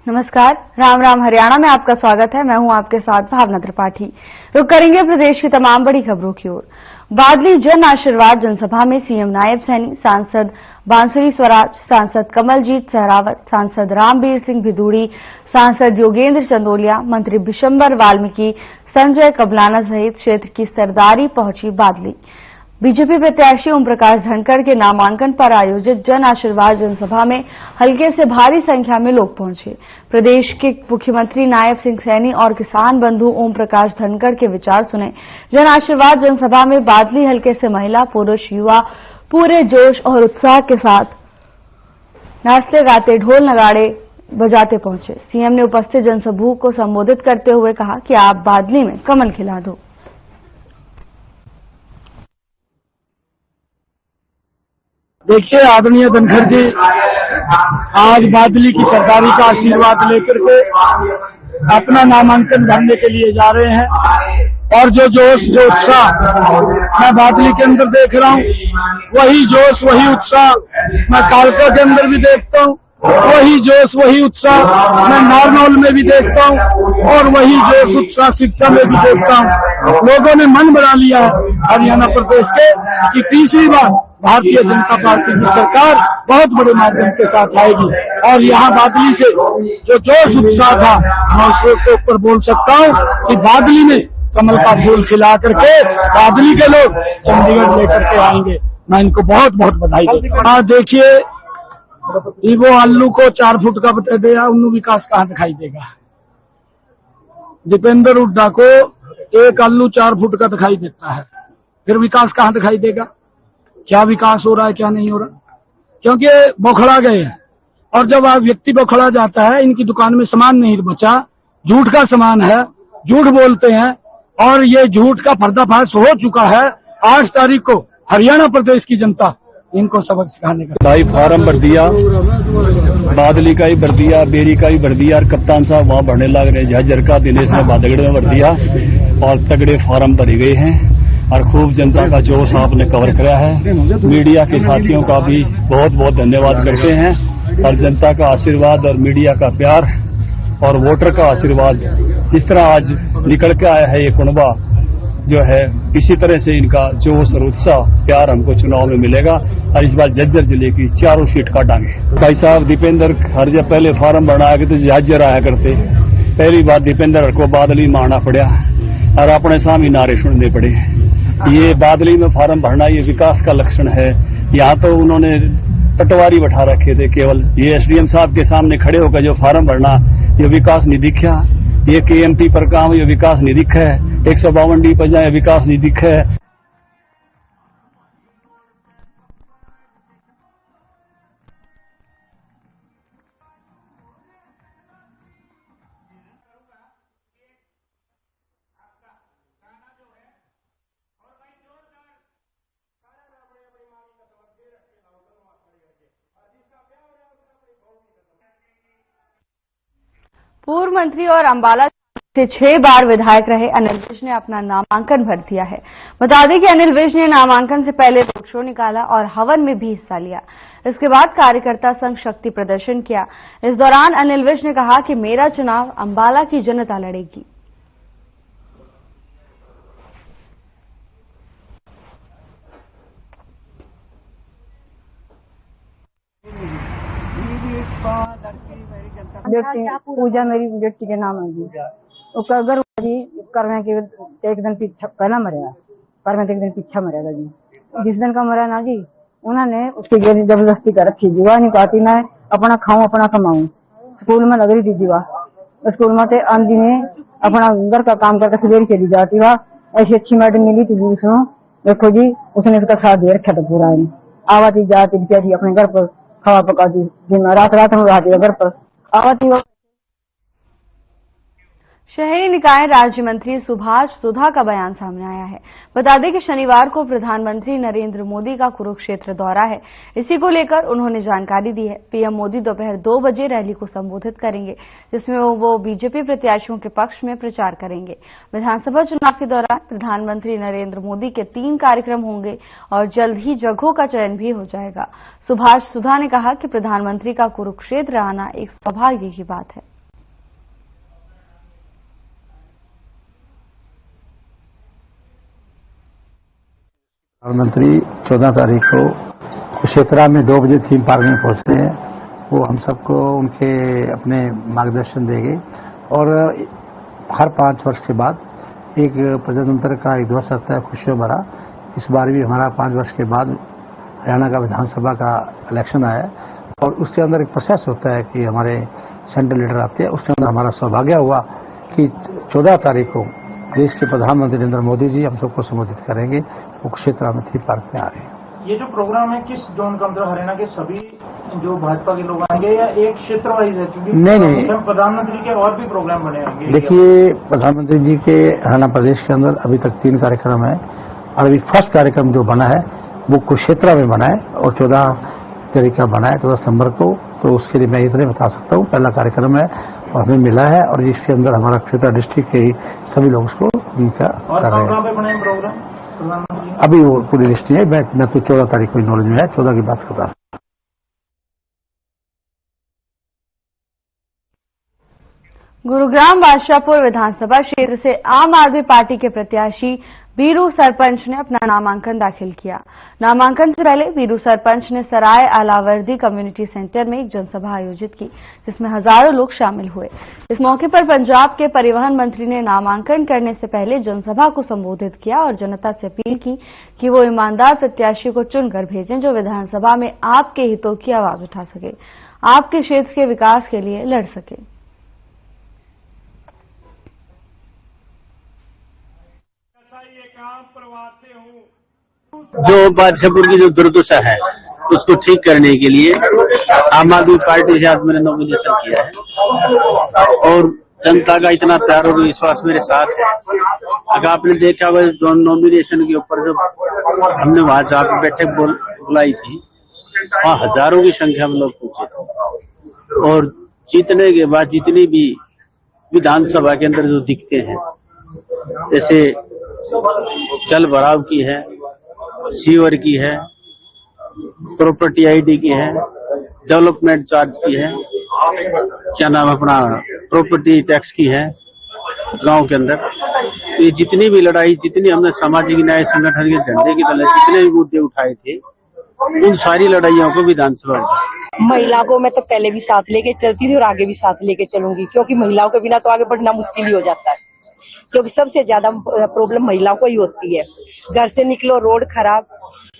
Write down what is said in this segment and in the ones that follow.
नमस्कार, राम राम हरियाणा में आपका स्वागत है। मैं हूं आपके साथ भावना त्रिपाठी। रुक करेंगे प्रदेश की तमाम बड़ी खबरों की ओर। बादली जन आशीर्वाद जनसभा में सीएम नायब सैनी, सांसद बांसुरी स्वराज, सांसद कमलजीत सहरावत, सांसद रामवीर सिंह भिदूड़ी, सांसद योगेंद्र चंदोलिया, मंत्री बिशंबर वाल्मीकि, संजय कबलाना सहित क्षेत्र की सरदारी पहुंची बादली। बीजेपी प्रत्याशी ओम प्रकाश धनखड़ के नामांकन पर आयोजित जन आशीर्वाद जनसभा में हल्के से भारी संख्या में लोग पहुंचे। प्रदेश के मुख्यमंत्री नायब सिंह सैनी और किसान बंधु ओम प्रकाश धनखड़ के विचार सुने। जन आशीर्वाद जनसभा में बादली हल्के से महिला, पुरुष, युवा पूरे जोश और उत्साह के साथ नाचते गाते, ढोल नगाड़े बजाते पहुंचे। सीएम ने उपस्थित जनसमूह को संबोधित करते हुए कहा कि आप बादली में कमल खिला दो। देखिए आदरणीय धनखड़ जी आज बादली की सरदारी का आशीर्वाद लेकर के अपना नामांकन भरने के लिए जा रहे हैं और जो जोश जो उत्साह मैं बादली के अंदर देख रहा हूँ, वही जोश वही उत्साह मैं कालका के अंदर भी देखता हूँ, वही जोश वही उत्साह मैं नारनौल में भी देखता हूँ और वही जोश उत्साह सिरसा में भी देखता हूँ। लोगों ने मन बना लिया है हरियाणा प्रदेश के कि तीसरी बार भारतीय जनता पार्टी की सरकार बहुत बड़े माध्यम के साथ आएगी और यहाँ बादली से जो जोश उत्साह था मैं उसके ऊपर बोल सकता हूँ कि बादली में कमल का फूल खिला करके बादली के लोग चंडीगढ़ लेकर के आएंगे। मैं इनको बहुत बहुत बधाई देता हूँ। देखिए वो आलू को 4 फुट का बता दिया, उन्हें विकास कहाँ दिखाई देगा। दीपेंद्र हुड्डा को एक आलू 4 फुट का दिखाई देता है, फिर विकास कहाँ दिखाई देगा? क्या विकास हो रहा है, क्या नहीं हो रहा? क्योंकि बौखला गए हैं और जब आप व्यक्ति बौखला जाता है, इनकी दुकान में सामान नहीं बचा, झूठ का सामान है, झूठ बोलते हैं और ये झूठ का पर्दाफाश हो चुका है। 8 तारीख को हरियाणा प्रदेश की जनता इनको सबक सिखाने का भाई फार्म भर दिया, बादली का ही भर दिया, बेरी का ही भर दिया और कप्तान साहब वहां भरने लग रहे। झज्जर का दिनेश ने बादगड़ में भर दिया और तगड़े फार्म भरे गए हैं और खूब जनता का जोश आपने कवर कराया है। मीडिया के साथियों का भी बहुत बहुत धन्यवाद करते हैं और जनता का आशीर्वाद और मीडिया का प्यार और वोटर का आशीर्वाद इस तरह आज निकल के आया है। ये कुनबा जो है इसी तरह से इनका जोश और उत्साह प्यार हमको चुनाव में मिलेगा और इस बार झज्जर जिले की 4 सीट काटांगे। भाई साहब दीपेंद्र हर जब पहले फार्म भरना आए तो झज्जर आया करते, पहली बार दीपेंद्र को बादली मारना पड़ा और अपने सामने नारे सुनने पड़े। ये बादली में फार्म भरना ये विकास का लक्षण है। यहाँ तो उन्होंने पटवारी बैठा रखे थे केवल, ये एसडीएम साहब के सामने खड़े होकर जो फार्म भरना ये विकास नहीं दिखा। ये केएमपी पर काम ये विकास नहीं दिखा है, 152 डी पर जाए विकास नहीं दिखा है। पूर्व मंत्री और अंबाला से 6 बार विधायक रहे अनिल विज ने अपना नामांकन भर दिया है। बता दें कि अनिल विज ने नामांकन से पहले रोड शो निकाला और हवन में भी हिस्सा लिया। इसके बाद कार्यकर्ता संघ शक्ति प्रदर्शन किया। इस दौरान अनिल विज ने कहा कि मेरा चुनाव अंबाला की जनता लड़ेगी। पूजा मेरी बेटी के नाम है जी। अगर जी करने के एक दिन पीछा पहला मरेगा, करने के एक दिन पीछा मरेगा जी। जिस दिन का मरा ना जी, उन्होंने उसकी गेरी जबरदस्ती कर रखी। जीवा नहीं पाती, मैं अपना खाऊं अपना कमाऊं। स्कूल में लग रही थी जीवा, स्कूल में थे आंधी ने अपना घर का काम करके सवेरे चली जाती। वह ऐसी अच्छी मैडम मिली थी जी उसमें, देखो जी उसने उसका साथ दे रखा था पूरा। आवाती जाती बेचारी अपने घर पर खावा पका दी, दिन रात रात में रहती घर पर आवाती। शहरी निकाय राज्य मंत्री सुभाष सुधा का बयान सामने आया है। बता दें कि शनिवार को प्रधानमंत्री नरेंद्र मोदी का कुरुक्षेत्र दौरा है। इसी को लेकर उन्होंने जानकारी दी है। पीएम मोदी दोपहर 2 बजे रैली को संबोधित करेंगे, जिसमें वो बीजेपी प्रत्याशियों के पक्ष में प्रचार करेंगे। विधानसभा चुनाव के दौरान प्रधानमंत्री नरेंद्र मोदी के 3 कार्यक्रम होंगे और जल्द ही जगहों का चयन भी हो जाएगा। सुभाष सुधा ने कहा कि प्रधानमंत्री का कुरुक्षेत्र आना एक सौभाग्य की बात है। प्रधानमंत्री 14 तारीख को कुरुक्षेत्र में 2 बजे थीम पार्क में पहुंचते हैं। वो हम सबको उनके अपने मार्गदर्शन देंगे और हर 5 वर्ष के बाद एक प्रजातंत्र का एक दिवस आता है खुशियों भरा। इस बार भी हमारा 5 वर्ष के बाद हरियाणा का विधानसभा का इलेक्शन आया है और उसके अंदर एक प्रोसेस होता है कि हमारे सेंट्रल लीडर आते हैं। उसके अंदर हमारा सौभाग्य हुआ कि 14 तारीख को देश के प्रधानमंत्री नरेंद्र मोदी जी हम सबको संबोधित करेंगे। वो कुरुक्षेत्र में थीम पार्क में आ रहे हैं। ये जो प्रोग्राम है किस जोन का, मतलब हरियाणा के सभी जो भाजपा के लोग आएंगे या एक क्षेत्र वाइज है? क्योंकि नहीं, प्रधानमंत्री के और भी प्रोग्राम बने होंगे। देखिए, प्रधानमंत्री जी के हरियाणा प्रदेश के अंदर अभी तक 3 कार्यक्रम है और अभी फर्स्ट कार्यक्रम जो बना है वो कुरुक्षेत्र में बना है और 14 तारीख का बना है 14 सितंबर को। तो उसके लिए मैं इतने बता सकता हूँ, पहला कार्यक्रम है और हमें मिला है और जिसके अंदर हमारा कुरुक्षेत्र डिस्ट्रिक्ट के ही सभी लोग उसको उनका कर रहे हैं। अभी वो पूरी लिस्ट है, मैं तो 14 तारीख को नॉलेज में है, 14 की बात करता हूँ। गुरुग्राम बादशाहपुर विधानसभा क्षेत्र से आम आदमी पार्टी के प्रत्याशी बीरू सरपंच ने अपना नामांकन दाखिल किया। नामांकन से पहले बीरू सरपंच ने सराय आलावर्दी कम्युनिटी सेंटर में एक जनसभा आयोजित की, जिसमें हजारों लोग शामिल हुए। इस मौके पर पंजाब के परिवहन मंत्री ने नामांकन करने से पहले जनसभा को संबोधित किया और जनता से अपील की कि वो ईमानदार प्रत्याशी को चुनकर भेजें जो विधानसभा में आपके हितों की आवाज उठा सके, आपके क्षेत्र के विकास के लिए लड़ सके। जो बादशाहपुर की जो दुर्दशा है उसको ठीक करने के लिए आम आदमी पार्टी से आज मैंने नॉमिनेशन किया है और जनता का इतना प्यार और विश्वास मेरे साथ है। अगर आपने देखा हुआ नॉमिनेशन के ऊपर जो हमने वहां जहाँ पे बैठक बुलाई थी वहाँ हजारों की संख्या में लोग पहुंचे थे और जीतने के बाद जितनी भी विधानसभा के अंदर जो दिखते हैं जैसे जल भराव की है, सीवर की है, प्रॉपर्टी आईडी की है, डेवलपमेंट चार्ज की है, क्या नाम अपना प्रॉपर्टी टैक्स की है गांव के अंदर। ये जितनी भी लड़ाई, जितनी हमने सामाजिक न्याय संगठन के झंडे की तरह जितने भी मुद्दे उठाए थे उन सारी लड़ाइयों को विधानसभा महिला को मैं तो पहले भी साथ लेके चलती थी और आगे भी साथ लेके चलूंगी, क्योंकि महिलाओं के बिना तो आगे बढ़ना मुश्किल ही हो जाता है। क्योंकि सबसे ज्यादा प्रॉब्लम महिलाओं को ही होती है। घर से निकलो रोड खराब,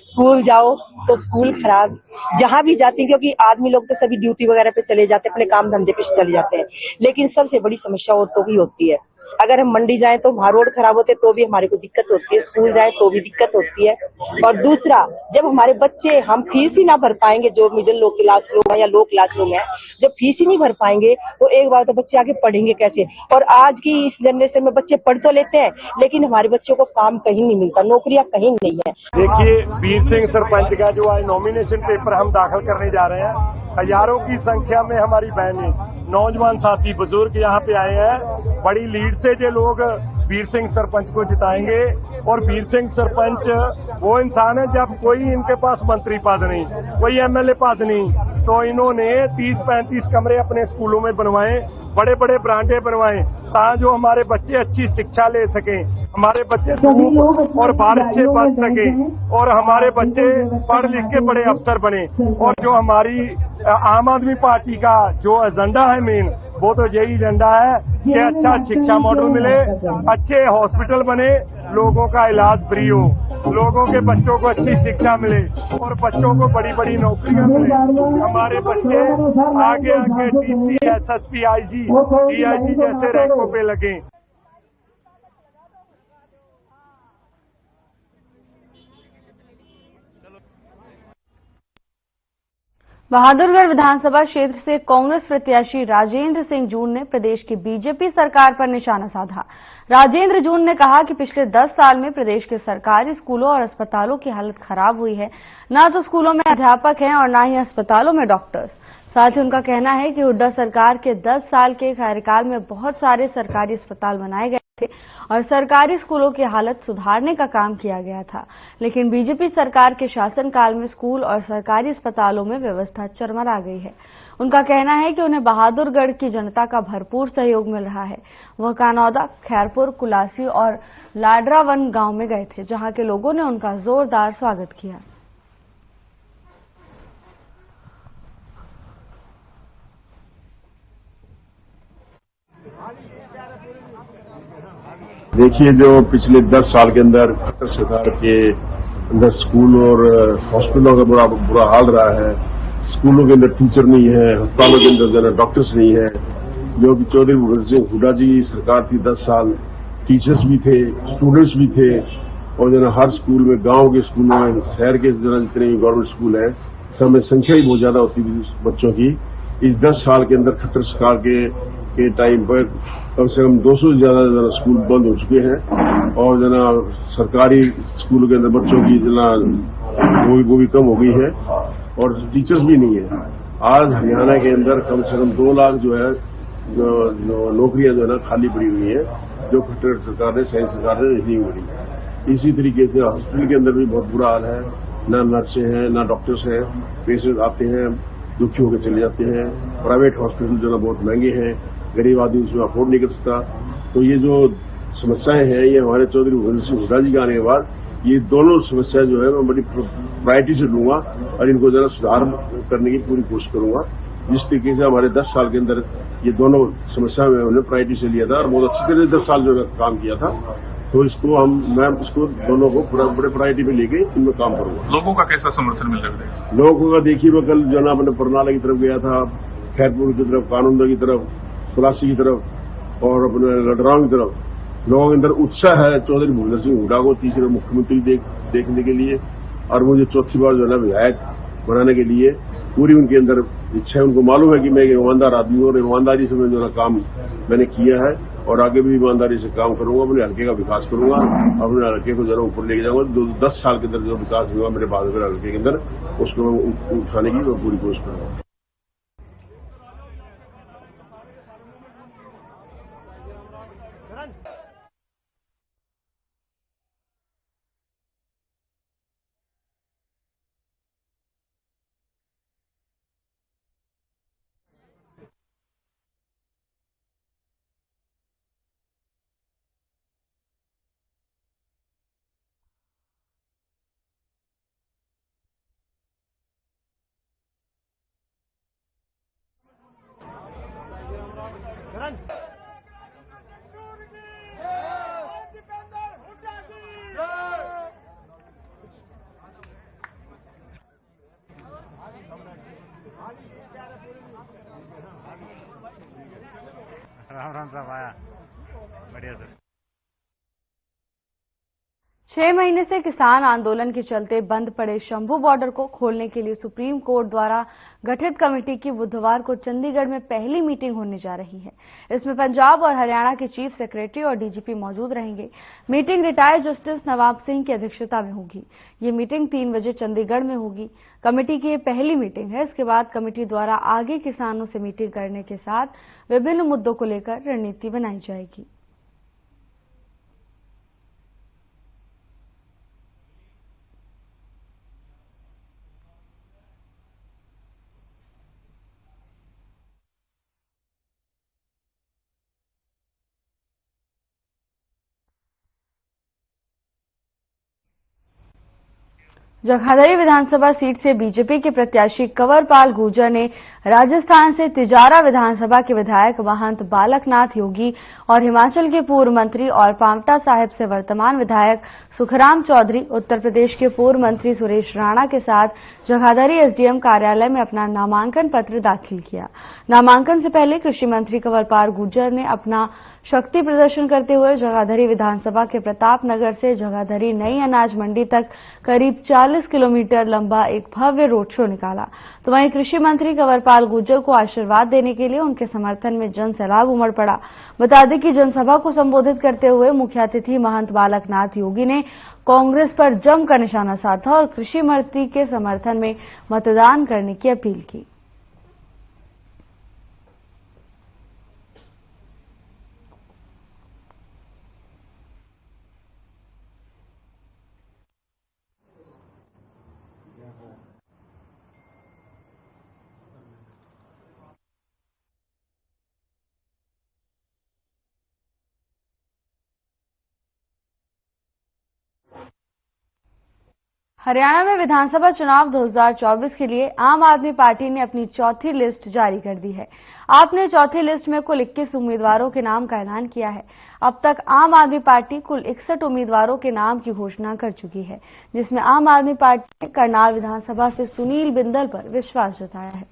स्कूल जाओ तो स्कूल खराब, जहां भी जाती है, क्योंकि आदमी लोग तो सभी ड्यूटी वगैरह पे चले जाते हैं, अपने काम धंधे पे चले जाते हैं, लेकिन सबसे बड़ी समस्या औरतों की होती है। अगर हम मंडी जाएं तो वहां रोड खराब होते तो भी हमारे को दिक्कत होती है, स्कूल जाएं तो भी दिक्कत होती है। और दूसरा, जब हमारे बच्चे, हम फीस ही ना भर पाएंगे, जो मिडिल लो क्लास लोग हैं या लो क्लास लोग हैं, जब फीस ही नहीं भर पाएंगे तो एक बार तो बच्चे आगे पढ़ेंगे कैसे। और आज की इस जनरेशन में बच्चे पढ़ तो लेते हैं लेकिन हमारे बच्चों को काम कहीं नहीं मिलता, नौकरियां कहीं नहीं है। देखिए, वीर सिंह सरपंच का जो आज नॉमिनेशन पेपर हम दाखिल करने जा रहे हैं, हजारों की संख्या में हमारी बहनें, नौजवान साथी, बुजुर्ग यहाँ पे आए हैं। बड़ी लीड से जो लोग वीर सिंह सरपंच को जिताएंगे। और वीर सिंह सरपंच वो इंसान है, जब कोई इनके पास मंत्री पद नहीं, कोई एमएलए पद नहीं, तो इन्होंने 30-35 कमरे अपने स्कूलों में बनवाए, बड़े बड़े ब्रांडे बनवाए, ताकि जो हमारे बच्चे अच्छी शिक्षा ले सकें, हमारे बच्चे धूप और बारिश से बच सके और हमारे बच्चे पढ़ लिख के बड़े अफसर बने। और जो हमारी आम आदमी पार्टी का जो एजेंडा है मेन, वो तो यही एजेंडा है कि अच्छा शिक्षा मॉडल मिले, अच्छे हॉस्पिटल बने, लोगों का इलाज फ्री हो, लोगों के बच्चों को अच्छी शिक्षा मिले और बच्चों को बड़ी बड़ी नौकरियां मिले। हमारे बच्चे आगे आगे डीसी, एसएसपी, आईजी, डीआईजी जैसे रैंकों पे लगे। बहादुरगढ़ विधानसभा क्षेत्र से कांग्रेस प्रत्याशी राजेंद्र सिंह जून ने प्रदेश की बीजेपी सरकार पर निशाना साधा। राजेंद्र जून ने कहा कि पिछले 10 साल में प्रदेश के सरकारी स्कूलों और अस्पतालों की हालत खराब हुई है। न तो स्कूलों में अध्यापक हैं और न ही अस्पतालों में डॉक्टर्स। साथ ही उनका कहना है कि हुड्डा सरकार के 10 साल के कार्यकाल में बहुत सारे सरकारी अस्पताल बनाए गए थे और सरकारी स्कूलों की हालत सुधारने का काम किया गया था। लेकिन बीजेपी सरकार के शासनकाल में स्कूल और सरकारी अस्पतालों में व्यवस्था चरमरा गई है। उनका कहना है कि उन्हें बहादुरगढ़ की जनता का भरपूर सहयोग मिल रहा है। वह कानौदा, खैरपुर, कुलासी और लाडरावन गांव में गए थे, जहां के लोगों ने उनका जोरदार स्वागत किया। देखिए, जो पिछले 10 साल के अंदर खट्टर सरकार के अंदर स्कूल और हॉस्पिटलों का बुरा हाल रहा है। स्कूलों के अंदर टीचर नहीं है, अस्पतालों के अंदर जो है डॉक्टर्स नहीं है। जो कि चौधरी भगत सिंह हुड्डा जी की सरकार थी, 10 साल टीचर्स भी थे, स्टूडेंट्स भी थे और जो है हर स्कूल में, गांव के स्कूलों में, शहर के जितने भी गवर्नमेंट स्कूल हैं, सब में संख्या ही बहुत ज्यादा होती थी बच्चों की। इस 10 साल के अंदर खट्टर सरकार के टाइम पर कम से कम 200 से ज्यादा स्कूल बंद हो चुके हैं और जना सरकारी स्कूलों के अंदर बच्चों की जना वो भी कम हो गई है और टीचर्स भी नहीं है। आज हरियाणा के अंदर कम से कम 2 लाख जो है जो नौकरियां जो है ना खाली पड़ी हुई है, जो खट्टर सरकार ने, सही सरकार ने नहीं पड़ी। इसी तरीके से हॉस्पिटल के अंदर भी बहुत बुरा हाल है, ना नर्सें हैं, ना डॉक्टर्स हैं। पेशेंट आते हैं, दुखी होकर चले जाते हैं। प्राइवेट हॉस्पिटल जो है बहुत महंगे हैं, गरीब आदमी उसमें अफोर्ड नहीं कर सकता। तो ये जो समस्याएं हैं, ये हमारे चौधरी भगत सिंह हुड्डा जी के आने के बाद ये दोनों समस्या जो है मैं बड़ी प्रायोरिटी से लूंगा और इनको जरा सुधार करने की पूरी कोशिश करूंगा। जिस तरीके से हमारे 10 साल के अंदर ये दोनों समस्या में उन्होंने प्रायोरिटी से लिया था और बहुत अच्छी तरह से 10 साल जो है काम किया था, तो इसको मैं इसको दोनों को बड़े प्रायोरिटी में लेके इनमें काम करूंगा। लोगों का कैसा समर्थन मिल रहा है? लोगों का देखिए, मैं कल जो है अपने परनाला की तरफ गया था, खैरपुर की तरफ, कानौदा की तरफ, कुलासी की तरफ और अपने लडराव की तरफ। लोगों के अंदर उत्साह है चौधरी भगत सिंह हुड्डा को तीसरे मुख्यमंत्री देखने के लिए और मुझे चौथी बार जो है विधायक बनाने के लिए पूरी उनके अंदर इच्छा है। उनको मालूम है कि मैं एक ईमानदार आदमी हूं और ईमानदारी से मैं जो है काम मैंने किया है और आगे भी ईमानदारी से काम करूंगा। अपने हल्के का विकास करूंगा, अपने हल्के को जरा ऊपर लेके जाऊंगा। 10 साल के अंदर जो विकास हुआ मेरे बहादुरगढ़ हल्के के अंदर, उसको मैं उठाने की पूरी कोशिश करूंगा। राम राम साहब, आया बढ़िया सर। 6 महीने से किसान आंदोलन के चलते बंद पड़े शंभू बॉर्डर को खोलने के लिए सुप्रीम कोर्ट द्वारा गठित कमेटी की बुधवार को चंडीगढ़ में पहली मीटिंग होने जा रही है। इसमें पंजाब और हरियाणा के चीफ सेक्रेटरी और डीजीपी मौजूद रहेंगे। मीटिंग रिटायर्ड जस्टिस नवाब सिंह की अध्यक्षता में होगी। ये मीटिंग 3 बजे चंडीगढ़ में होगी। कमेटी की ये पहली मीटिंग है। इसके बाद कमेटी द्वारा आगे किसानों से मीटिंग करने के साथ विभिन्न मुद्दों को लेकर रणनीति बनाई जाएगी। जगाधरी विधानसभा सीट से बीजेपी के प्रत्याशी कंवरपाल गुर्जर ने राजस्थान से तिजारा विधानसभा के विधायक महंत बालकनाथ योगी और हिमाचल के पूर्व मंत्री और पांवटा साहिब से वर्तमान विधायक सुखराम चौधरी, उत्तर प्रदेश के पूर्व मंत्री सुरेश राणा के साथ जगाधरी एसडीएम कार्यालय में अपना नामांकन पत्र दाखिल किया। नामांकन से पहले कृषि मंत्री कंवरपाल गुर्जर ने अपना शक्ति प्रदर्शन करते हुए जगाधरी विधानसभा के प्रताप नगर से जगाधरी नई अनाज मंडी तक करीब 40 किलोमीटर लंबा एक भव्य रोड शो निकाला। तो वहीं कृषि मंत्री कंवरपाल गुर्जर को आशीर्वाद देने के लिए उनके समर्थन में जनसैलाब उमड़ पड़ा। बता दें कि जनसभा को संबोधित करते हुए मुख्य अतिथि महंत बालकनाथ योगी ने कांग्रेस पर जमकर निशाना साधा और कृषि मंत्री के समर्थन में मतदान करने की अपील की। हरियाणा में विधानसभा चुनाव 2024 के लिए आम आदमी पार्टी ने अपनी चौथी लिस्ट जारी कर दी है। आपने चौथी लिस्ट में कुल 21 उम्मीदवारों के नाम का ऐलान किया है। अब तक आम आदमी पार्टी कुल 61 उम्मीदवारों के नाम की घोषणा कर चुकी है, जिसमें आम आदमी पार्टी ने करनाल विधानसभा से सुनील बिंदल पर विश्वास जताया है।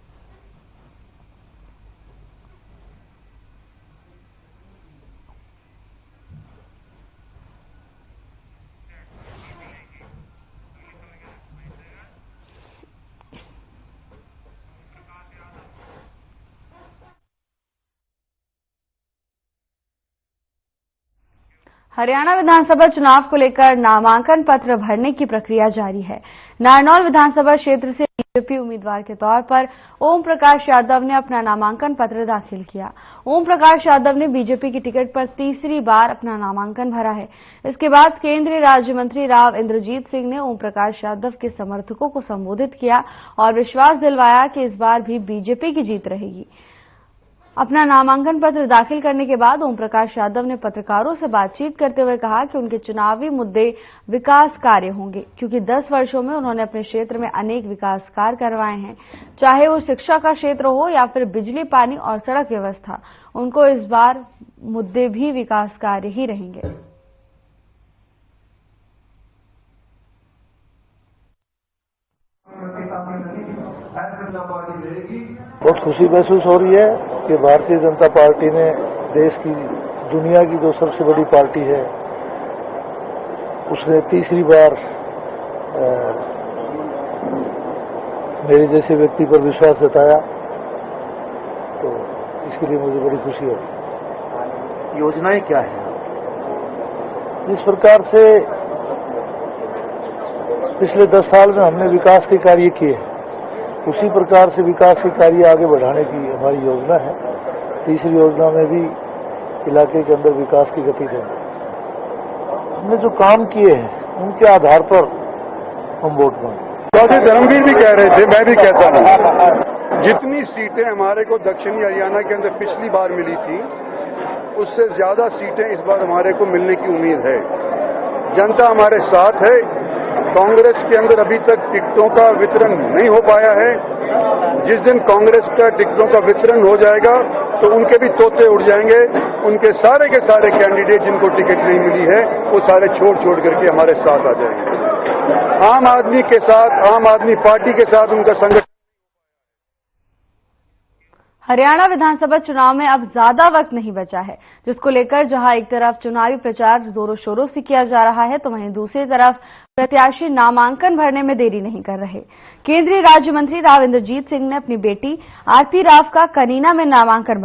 हरियाणा विधानसभा चुनाव को लेकर नामांकन पत्र भरने की प्रक्रिया जारी है। नारनौल विधानसभा क्षेत्र से बीजेपी उम्मीदवार के तौर पर ओम प्रकाश यादव ने अपना नामांकन पत्र दाखिल किया। ओम प्रकाश यादव ने बीजेपी की टिकट पर तीसरी बार अपना नामांकन भरा है। इसके बाद केंद्रीय राज्य मंत्री राव इंद्रजीत सिंह ने ओम प्रकाश यादव के समर्थकों को संबोधित किया और विश्वास दिलवाया कि इस बार भी बीजेपी की जीत रहेगी। अपना नामांकन पत्र दाखिल करने के बाद ओम प्रकाश यादव ने पत्रकारों से बातचीत करते हुए कहा कि उनके चुनावी मुद्दे विकास कार्य होंगे, क्योंकि 10 वर्षों में उन्होंने अपने क्षेत्र में अनेक विकास कार्य करवाए हैं, चाहे वो शिक्षा का क्षेत्र हो या फिर बिजली, पानी और सड़क व्यवस्था। उनको इस बार मुद्दे भी विकास कार्य ही रहेंगे। बहुत खुशी महसूस हो रही है कि भारतीय जनता पार्टी ने देश की, दुनिया की जो सबसे बड़ी पार्टी है, उसने तीसरी बार मेरे जैसे व्यक्ति पर विश्वास जताया, तो इसके लिए मुझे बड़ी खुशी है। योजनाएं क्या है? जिस प्रकार से पिछले 10 साल में हमने विकास के कार्य किए, उसी प्रकार से विकास के कार्य आगे बढ़ाने की हमारी योजना है। तीसरी योजना में भी इलाके के अंदर विकास की गति देंगे। हमने जो काम किए हैं उनके आधार पर हम वोट मांगे। चौधरी धर्मवीर भी कह रहे थे, मैं भी कहता हूं, जितनी सीटें हमारे को दक्षिणी हरियाणा के अंदर पिछली बार मिली थी, उससे ज्यादा सीटें इस बार हमारे को मिलने की उम्मीद है। जनता हमारे साथ है। कांग्रेस के अंदर अभी तक टिकटों का वितरण नहीं हो पाया है। जिस दिन कांग्रेस का टिकटों का वितरण हो जाएगा तो उनके भी तोते उड़ जाएंगे। उनके सारे के सारे कैंडिडेट जिनको टिकट नहीं मिली है वो सारे छोड़ करके हमारे साथ आ जाएंगे। आम आदमी के साथ, आम आदमी पार्टी के साथ उनका संगठन। हरियाणा विधानसभा चुनाव में अब ज्यादा वक्त नहीं बचा है, जिसको लेकर जहां एक तरफ चुनावी प्रचार जोरों शोरों से किया जा रहा है, तो वहीं दूसरी तरफ प्रत्याशी नामांकन भरने में देरी नहीं कर रहे। केंद्रीय राज्य मंत्री राव इंद्रजीत सिंह ने अपनी बेटी आरती राव का कनीना में नामांकन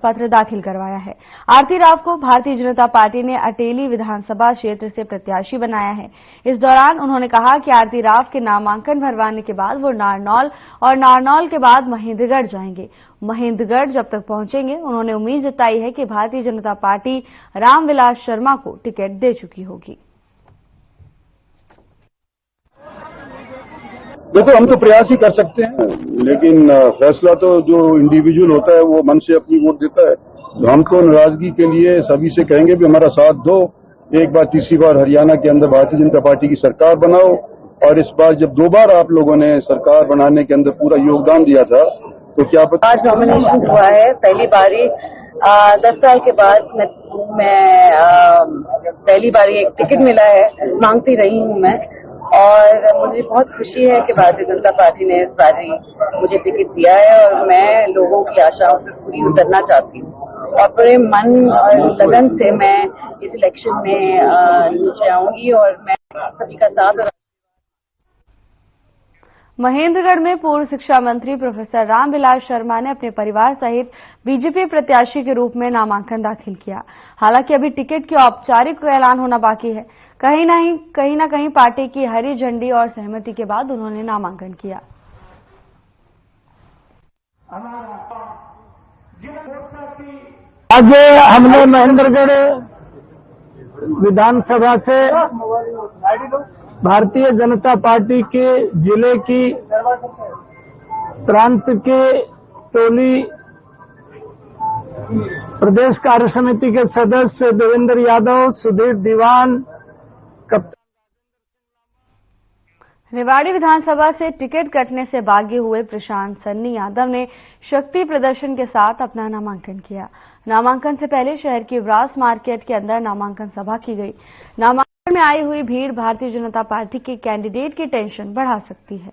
पत्र दाखिल करवाया है। आरती राव को भारतीय जनता पार्टी ने अटेली विधानसभा क्षेत्र से प्रत्याशी बनाया है। इस दौरान उन्होंने कहा कि आरती राव के नामांकन भरवाने के बाद वो नारनौल और नारनौल के बाद महेंद्रगढ़ जाएंगे। महेंद्रगढ़ जब तक पहुंचेंगे, उन्होंने उम्मीद जताई है कि भारतीय जनता पार्टी रामविलास शर्मा को टिकट दे चुकी होगी। देखो, हम तो प्रयास ही कर सकते हैं, लेकिन फैसला तो जो इंडिविजुअल होता है वो मन से अपनी वोट देता है। तो हम तो नाराजगी के लिए सभी से कहेंगे भी हमारा साथ दो। एक बार, तीसरी बार हरियाणा के अंदर भारतीय जनता पार्टी की सरकार बनाओ, और इस बार जब 2 बार आप लोगों ने सरकार बनाने के अंदर पूरा योगदान दिया था, तो क्या पता। आज नॉमिनेशन हुआ है, पहली बारी 10 साल के बाद मैं पहली बारी एक टिकट मिला है, मांगती रही हूं मैं, और मुझे बहुत खुशी है कि भारतीय जनता पार्टी ने इस बारी मुझे टिकट दिया है, और मैं लोगों की आशाओं पर पूरी उतरना चाहती हूँ, और पूरे मन और लगन से मैं इस इलेक्शन में नीचे आऊंगी, और मैं सभी का साथ। महेंद्रगढ़ में पूर्व शिक्षा मंत्री प्रोफेसर रामविलास शर्मा ने अपने परिवार सहित बीजेपी प्रत्याशी के रूप में नामांकन दाखिल किया। हालांकि अभी टिकट की औपचारिक ऐलान होना बाकी है। कहीं ना कहीं पार्टी की हरी झंडी और सहमति के बाद उन्होंने नामांकन किया। आज हमने महेंद्रगढ़ विधानसभा से भारतीय जनता पार्टी के जिले की, प्रांत के टोली प्रदेश कार्य समिति के सदस्य देवेंद्र यादव, सुधीर दीवान, कप्तान रेवाड़ी विधानसभा से टिकट कटने से भागे हुए प्रशांत सन्नी यादव ने शक्ति प्रदर्शन के साथ अपना नामांकन किया। नामांकन से पहले शहर की व्रास मार्केट के अंदर नामांकन सभा की गई। नामांकन में आई हुई भीड़ भारतीय जनता पार्टी के कैंडिडेट की टेंशन बढ़ा सकती है।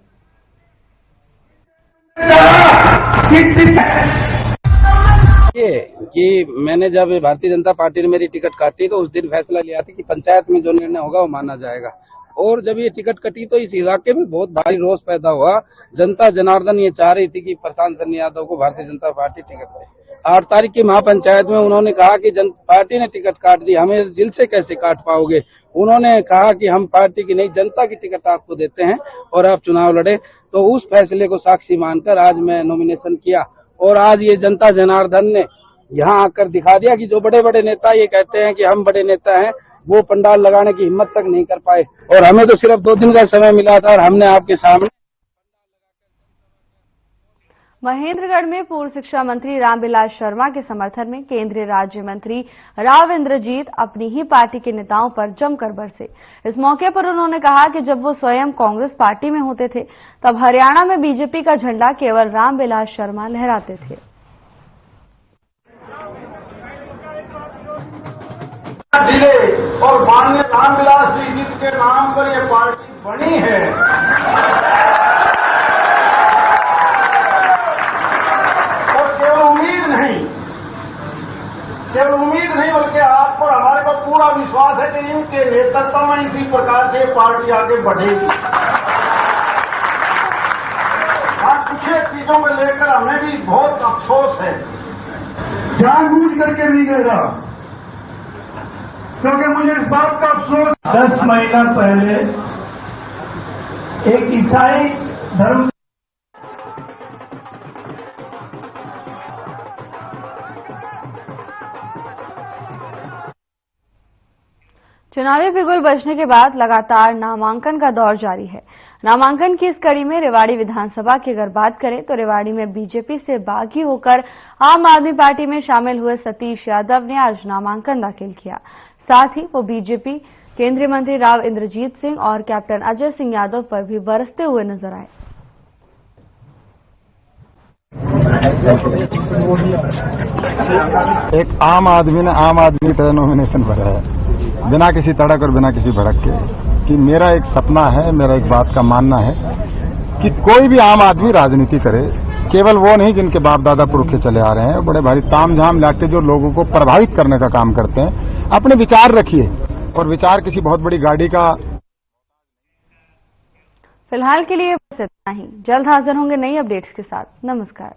कि मैंने जब भारतीय जनता पार्टी ने मेरी टिकट काटी तो उस दिन फैसला लिया था कि पंचायत में जो निर्णय होगा वो माना जाएगा। और जब ये टिकट कटी तो इस इलाके में बहुत भारी रोष पैदा हुआ। जनता जनार्दन ये चाह रही थी कि प्रशांत सन्नी यादव को भारतीय जनता पार्टी टिकट दे। 8 तारीख की महापंचायत में उन्होंने कहा कि पार्टी ने टिकट काट दी, हमें दिल से कैसे काट पाओगे। उन्होंने कहा कि हम पार्टी की नहीं जनता की टिकट आपको देते हैं और आप चुनाव लड़े। तो उस फैसले को साक्षी मानकर आज मैं नॉमिनेशन किया और आज ये जनता जनार्दन ने यहाँ आकर दिखा दिया कि जो बड़े बड़े नेता ये कहते हैं कि हम बड़े नेता हैं, वो पंडाल लगाने की हिम्मत तक नहीं कर पाए। और हमें तो सिर्फ 2 दिन का समय मिला था और हमने आपके सामने। महेंद्रगढ़ में पूर्व शिक्षा मंत्री रामविलास शर्मा के समर्थन में केंद्रीय राज्य मंत्री राव इंद्रजीत अपनी ही पार्टी के नेताओं पर जमकर बरसे। इस मौके पर उन्होंने कहा कि जब वो स्वयं कांग्रेस पार्टी में होते थे तब हरियाणा में बीजेपी का झंडा केवल रामविलास शर्मा लहराते थे। और माननीय रामविलास जी के नाम पर यह पार्टी बनी है। और केवल उम्मीद नहीं बल्कि आप पर हमारे पर पूरा विश्वास है कि इनके नेतृत्व में इसी प्रकार से पार्टी आगे बढ़ेगी। हाँ, कुछ चीजों को लेकर हमें भी बहुत अफसोस है। जानबूझ करके नहीं गया, क्योंकि मुझे इस बात का अफसोस 10 महीना पहले एक ईसाई धर्म चुनावी बिगुल बजने के बाद लगातार नामांकन का दौर जारी है। नामांकन की इस कड़ी में रेवाड़ी विधानसभा की अगर बात करें तो रेवाड़ी में बीजेपी से बागी होकर आम आदमी पार्टी में शामिल हुए सतीश यादव ने आज नामांकन दाखिल किया। साथ ही वो बीजेपी केंद्रीय मंत्री राव इंद्रजीत सिंह और कैप्टन अजय सिंह यादव पर भी बरसते हुए नजर आए। एक आम आदमी ने आम आदमी की तरह नॉमिनेशन भरा है, बिना किसी तड़क और बिना किसी भड़क के, कि मेरा एक सपना है, मेरा एक बात का मानना है कि कोई भी आम आदमी राजनीति करे, केवल वो नहीं जिनके बाप दादा पुरखे चले आ रहे हैं, बड़े भारी तामझाम लाके जो लोगों को प्रभावित करने का काम करते हैं। अपने विचार रखिए और विचार किसी बहुत बड़ी गाड़ी का। फिलहाल के लिए बस इतना ही। जल्द हाजिर होंगे नई अपडेट्स के साथ। नमस्कार।